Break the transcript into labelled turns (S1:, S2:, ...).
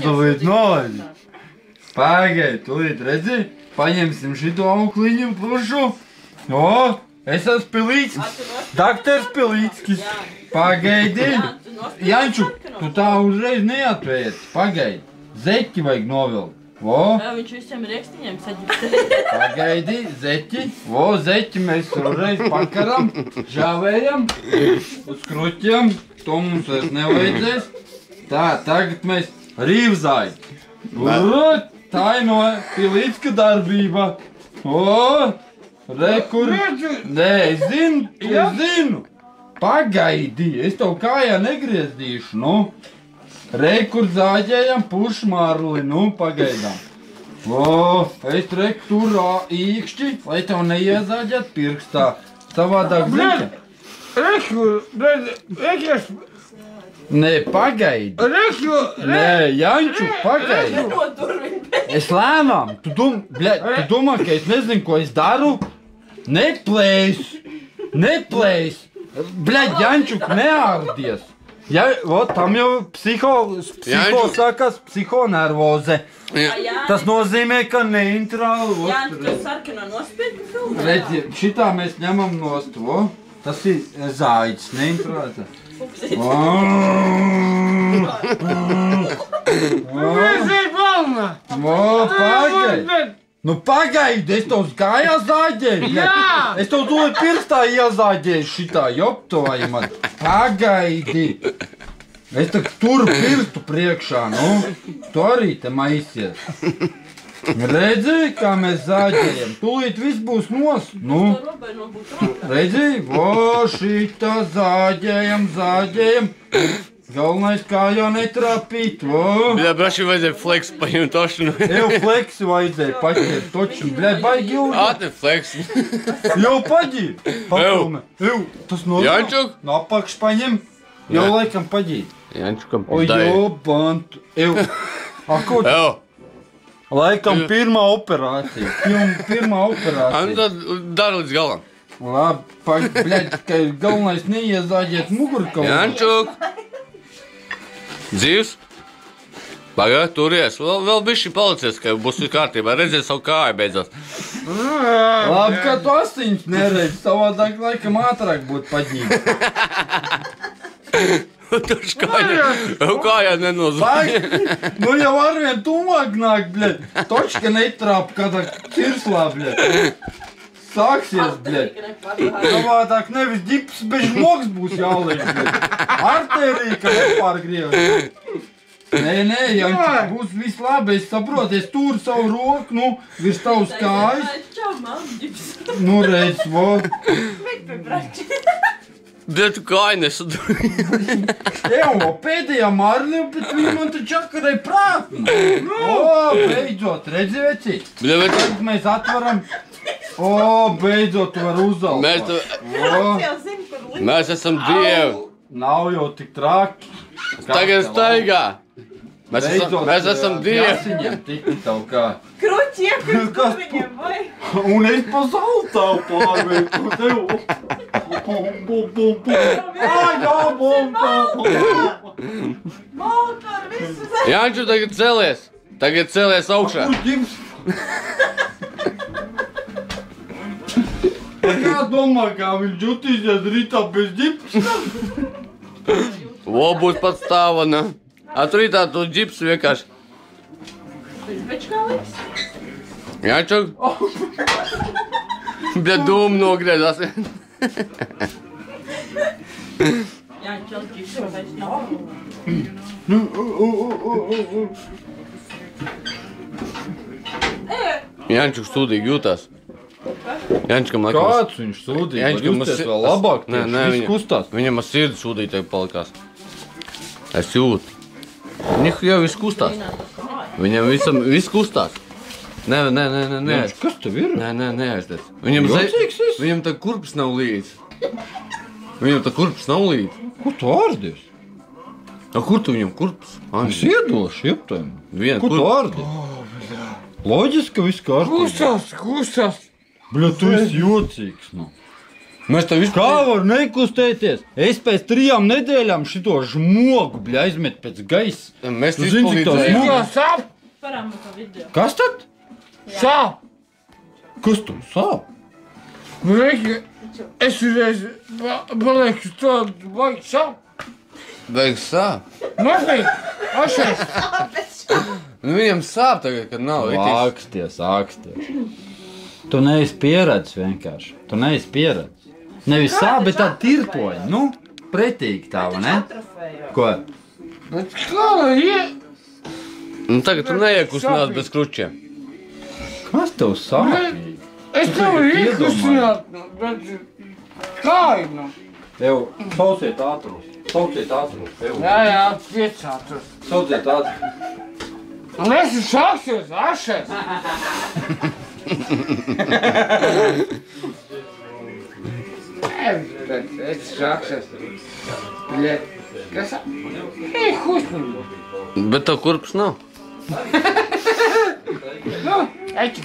S1: Tūlīt nolaid. Pagaid, tūlīt redzi. Paņemsim šito aukliņu pušu. O, es esmu Pilīckis. Daktars Pilīckis. Pagaidi. Janču, tu tā uzreiz neatvērt. Pagaidi. Zeķi vajag novilkt. O.
S2: Viņš visiem rēkstiņiem saģipstē.
S1: Pagaidi, zeķi. O, zeķi mēs uzreiz pakaram, žāvējam, uz kruķiem. To mums vairs nevajadzēs. Tā, tagad mēs rīvzāji. Tā ir no Pilīcka darbība. O, rekur. Nē, es zinu. Pagaidi, es tev kājā negriezdīšu, nu. Rekur zāģējam pušmārli, nu, pagaidām. O, es reku tur īkšķi, lai tev neiezāģēt pirkstā. Savādāk zini. Nē, pagaidi. Nē, Janču, pagaidi. Es lēnām. Tu domā, ka es nezinu, ko es daru? Neplēs. Bļaļ, Jančuk, neārdies. Ja, o, tam jau psiho sākās psihonervoze. Tas nozīmē, ka neintrāli.
S2: Jānis, tu sarkano nospiedu filmē?
S1: Redzi, šitā mēs ņemam nost, o. Tas ir zāģis, neintrāli. Pagaidi. Nu pagaidi, es tev kājā zāģēju. Jā! Es tev tūlīt pirkstā iezāģēju šitā, joptoji man. Pagaidi. Es tak turu pirkstu priekšā, nu. Tu arī te maisies. Redzi, kā mēs zāģējam. Tūlīt viss būs nos. Nu. Redzi, o, šitā zāģējam. Galvenais kā jau netrāpīt, o.
S3: Bļa, braši vajadzēja fleks paņemt tošanu.
S1: Jau fleksi vajadzēja paņemt tošanu, bļa, baigi jau.
S3: Ate fleks.
S1: Jau paģīt. Papilme. Jau, tas no
S3: Jančuk?
S1: No apakš paņem. Jau laikam paģīt.
S3: Jančukam
S1: O, jau, bantu. Jau. Ako?
S3: Jau.
S1: Laikam pirmā operācija. Pirmā operācija.
S3: Tad dari līdz galam.
S1: Labi, bļa, ka galvenais neiezāģēt mugurkaulu.
S3: Jančuk. Dzīvs? Pagāj, turies. Vēl bišķi palicies, ka būs kārtībā. Redzēs savu kāju beidzot.
S1: Labi, ka tu asiņas neredzi. Savādāk laikam ātrāk būtu paģīt.
S3: Tu kājā nenozvāj.
S1: Nu jau arvien tūmāk nāk, bļed. Točka netrāp kādā cirslā, bļed. Sāksies, bļed. Savādāk nevis ģips, bet žmoks būs jāliek, bļed. Artērija, ka nepārgriež. Nē, Jančuk, būs viss labi, es saprotu, es tūru savu roku, nu, virs tavas kājas. Nu, reiz, vo.
S3: Bet tu kāju nesaduri.
S1: Evo, pēdējā marli, bet viņi man taču čakarēja prātni. O, beidzot, redzi, veci. Tagad mēs atvaram. O, beidzot, tu var uzaugt.
S3: Mēs esam dievi.
S1: Nav jau tik traki.
S3: Tagad staigā. Mēs esam dievi.
S1: Jāsiņiem tiki tavu kā.
S2: Kruķi iekļūt viņiem, vai?
S1: Un es pa zeltāvu pārveiku tev.
S2: Motor, visu zem.
S3: Janču, tagad celies augšā.
S1: Kā domā, kā viņš jutīsies rītā bez ģips?
S3: O, būs pats stāvana. Atrītā tu ģips vienkārši.
S2: Viņš kā liks?
S3: Jančuk? Bļa, dūmu nogriezās.
S2: Jančuk, ģips vairs nav.
S3: Jančuk stūdīgi jūtās. Jančukam laikam...
S1: Kāds viņš sūdīgi? Var justies vēl labāk, viss kustās.
S3: Viņam ar sirdi sūdītāji palikās. Es jūtu. Viņam jau viss kustās. Viņam viss kustās. Nē.
S1: Kas tev ir?
S3: Nē, neaizties. Viņam tā kurpes nav līdz.
S1: Ko tu ārdies?
S3: Kur tu viņam kurpes?
S1: Es iedošu jebtēm. Ko tu ārdies? Loģiski, ka viss kārtībā.
S3: Kustās.
S1: Bļa, tu esi jocīgs, nu.
S3: Mēs tev visu...
S1: Kā var nekustēties? Es pēc 3 nedēļām šito žmogu, bļa, aizmet pēc gaisa.
S3: Mēs
S1: Tu zini, cik to smugu?
S4: Sāp!
S2: Parāmu to video.
S1: Kas tad?
S4: Sāp!
S1: Kas tu sāp?
S4: Reiki, es uzreiz palieku tādu, vai sāp?
S3: Beigas sāp.
S4: Mazliet, ašais.
S3: Nu, viņam sāp tagad, kad nav itīs.
S1: Āksties. Tu neesi pieredzis vienkārši. Tu neesi pieredzis. Nevis sāp, bet tāda tirpoņa. Nu, pretīgi tā, vai ne? Ko?
S4: Bet kā lai
S3: Nu, tagad tu neiekustinās bez kručiem.
S1: Kas tev sāp?
S4: Es tev iekustināt, bet kā ir?
S1: Tev sauciet ātrus. Sauciet ātrus.
S4: Jā, piecātus.
S1: Sauciet ātrus.
S4: Un es sāksies, ašais. Es sāksies. Bļet, kas? Ej, husni.
S3: Bet tev kurpes nav.
S4: Nu, eķi.